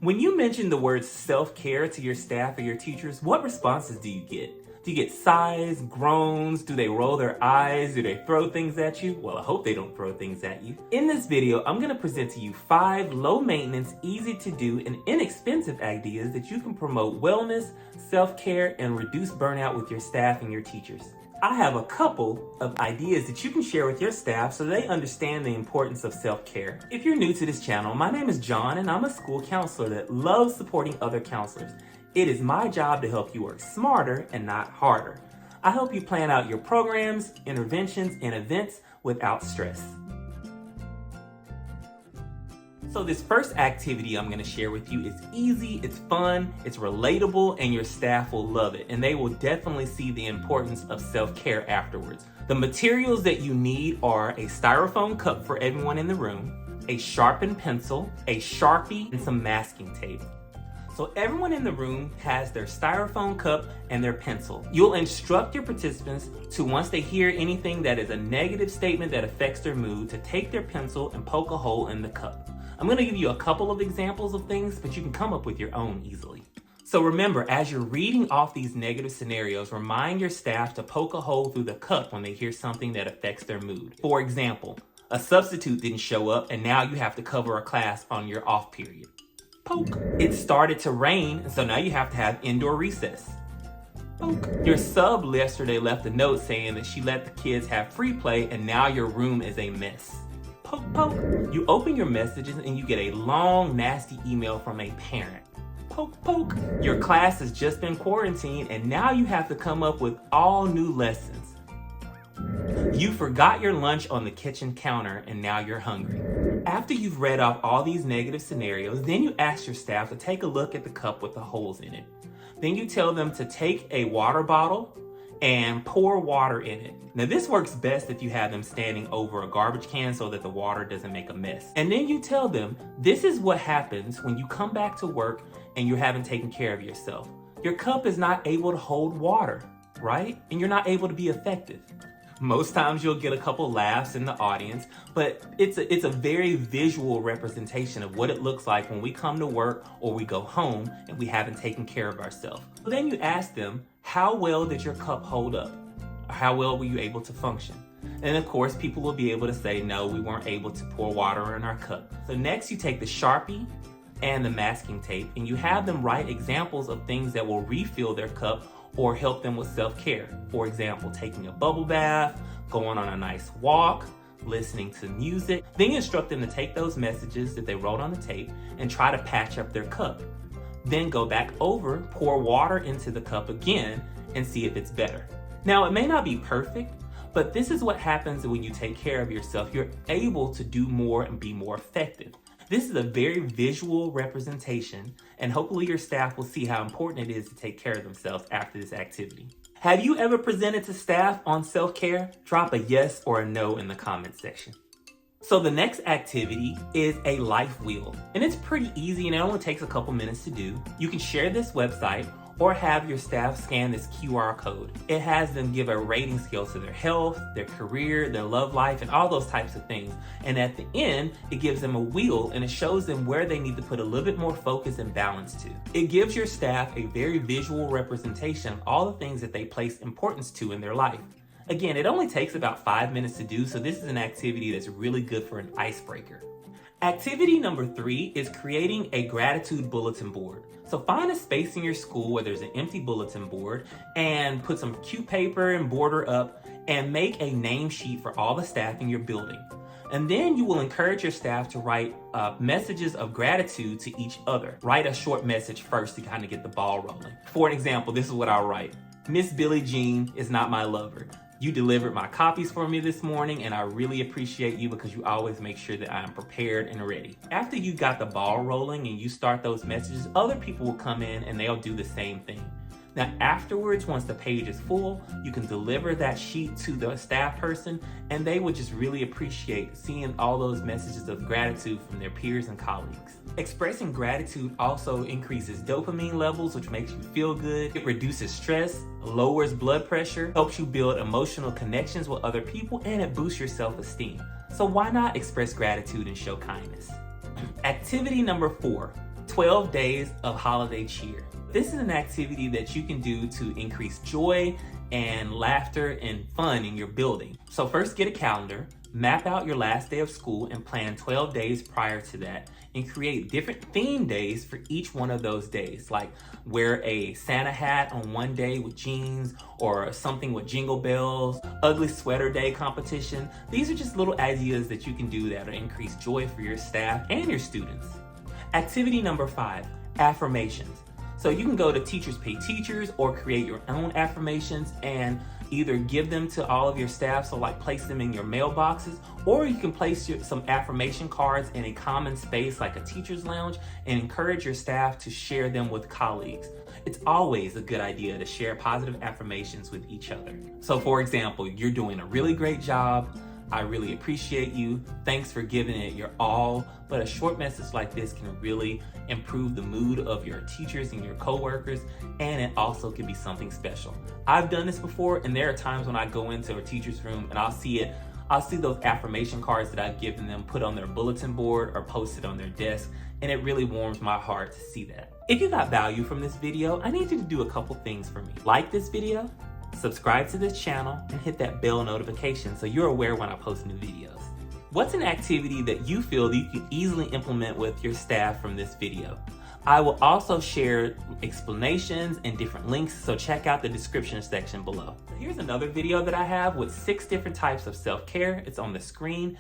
When you mention the word self-care to your staff or your teachers, what responses do you get? Do you get sighs, groans? Do they roll their eyes? Do they throw things at you? Well, I hope they don't throw things at you. In this video, I'm going to present to you 5 low-maintenance, easy-to-do, and inexpensive ideas that you can promote wellness, self-care, and reduce burnout with your staff and your teachers. I have a couple of ideas that you can share with your staff so they understand the importance of self-care. If you're new to this channel, my name is John and I'm a school counselor that loves supporting other counselors. It is my job to help you work smarter and not harder. I help you plan out your programs, interventions, and events without stress. So this first activity I'm going to share with you is easy, it's fun, it's relatable, and your staff will love it. And they will definitely see the importance of self-care afterwards. The materials that you need are a styrofoam cup for everyone in the room, a sharpened pencil, a Sharpie, and some masking tape. So everyone in the room has their styrofoam cup and their pencil. You'll instruct your participants to, once they hear anything that is a negative statement that affects their mood, to take their pencil and poke a hole in the cup. I'm going to give you a couple of examples of things, but you can come up with your own easily. So remember, as you're reading off these negative scenarios, remind your staff to poke a hole through the cup when they hear something that affects their mood. For example, a substitute didn't show up and now you have to cover a class on your off period. Poke. It started to rain, and so now you have to have indoor recess. Poke. Your sub yesterday left a note saying that she let the kids have free play and now your room is a mess. Poke, poke. You open your messages and you get a long, nasty email from a parent. Poke, poke. Your class has just been quarantined and now you have to come up with all new lessons. You forgot your lunch on the kitchen counter and now you're hungry. After you've read off all these negative scenarios, then you ask your staff to take a look at the cup with the holes in it. Then you tell them to take a water bottle and pour water in it. Now this works best if you have them standing over a garbage can so that the water doesn't make a mess. And then you tell them, this is what happens when you come back to work and you haven't taken care of yourself. Your cup is not able to hold water, right? And you're not able to be effective. Most times you'll get a couple laughs in the audience, but it's a very visual representation of what it looks like when we come to work or we go home and we haven't taken care of ourselves. Then you ask them, how well did your cup hold up? Or how well were you able to function? And of course, people will be able to say, no, we weren't able to pour water in our cup. So next you take the Sharpie and the masking tape and you have them write examples of things that will refill their cup or help them with self-care. For example, taking a bubble bath, going on a nice walk, listening to music. Then you instruct them to take those messages that they wrote on the tape and try to patch up their cup. Then go back over, pour water into the cup again, and see if it's better. Now, it may not be perfect, but this is what happens when you take care of yourself. You're able to do more and be more effective. This is a very visual representation, and hopefully your staff will see how important it is to take care of themselves after this activity. Have you ever presented to staff on self-care? Drop a yes or a no in the comment section. So the next activity is a life wheel, and it's pretty easy and it only takes a couple minutes to do. You can share this website or have your staff scan this QR code. It has them give a rating scale to their health, their career, their love life, and all those types of things. And at the end, it gives them a wheel and it shows them where they need to put a little bit more focus and balance to. It gives your staff a very visual representation of all the things that they place importance to in their life. Again, it only takes about 5 minutes to do, so this is an activity that's really good for an icebreaker. Activity number 3 is creating a gratitude bulletin board. So find a space in your school where there's an empty bulletin board and put some cute paper and border up and make a name sheet for all the staff in your building. And then you will encourage your staff to write messages of gratitude to each other. Write a short message first to kind of get the ball rolling. For an example, this is what I'll write. Miss Billie Jean is not my lover. You delivered my copies for me this morning and I really appreciate you because you always make sure that I am prepared and ready. After you got the ball rolling and you start those messages, other people will come in and they'll do the same thing. Now afterwards, once the page is full, you can deliver that sheet to the staff person and they would just really appreciate seeing all those messages of gratitude from their peers and colleagues. Expressing gratitude also increases dopamine levels, which makes you feel good. It reduces stress, lowers blood pressure, helps you build emotional connections with other people, and it boosts your self-esteem. So why not express gratitude and show kindness? Activity number 4, 12 days of holiday cheer. This is an activity that you can do to increase joy and laughter and fun in your building. So first, get a calendar, map out your last day of school and plan 12 days prior to that, and create different theme days for each one of those days. Like wear a Santa hat on one day with jeans, or something with jingle bells, ugly sweater day competition. These are just little ideas that you can do that will increase joy for your staff and your students. Activity number 5, affirmations. So you can go to Teachers Pay Teachers or create your own affirmations and either give them to all of your staff, so like place them in your mailboxes, or you can place some affirmation cards in a common space like a teacher's lounge and encourage your staff to share them with colleagues. It's always a good idea to share positive affirmations with each other. So for example, you're doing a really great job. I really appreciate you. Thanks for giving it your all. But a short message like this can really improve the mood of your teachers and your coworkers, and it also can be something special. I've done this before, and there are times when I go into a teacher's room and I'll see those affirmation cards that I've given them put on their bulletin board or posted on their desk, and it really warms my heart to see that. If you got value from this video, I need you to do a couple things for me. Like this video, subscribe to this channel, and hit that bell notification so you're aware when I post new videos. What's an activity that you feel that you can easily implement with your staff from this video? I will also share explanations and different links, so check out the description section below. Here's another video that I have with 6 different types of self-care. It's on the screen.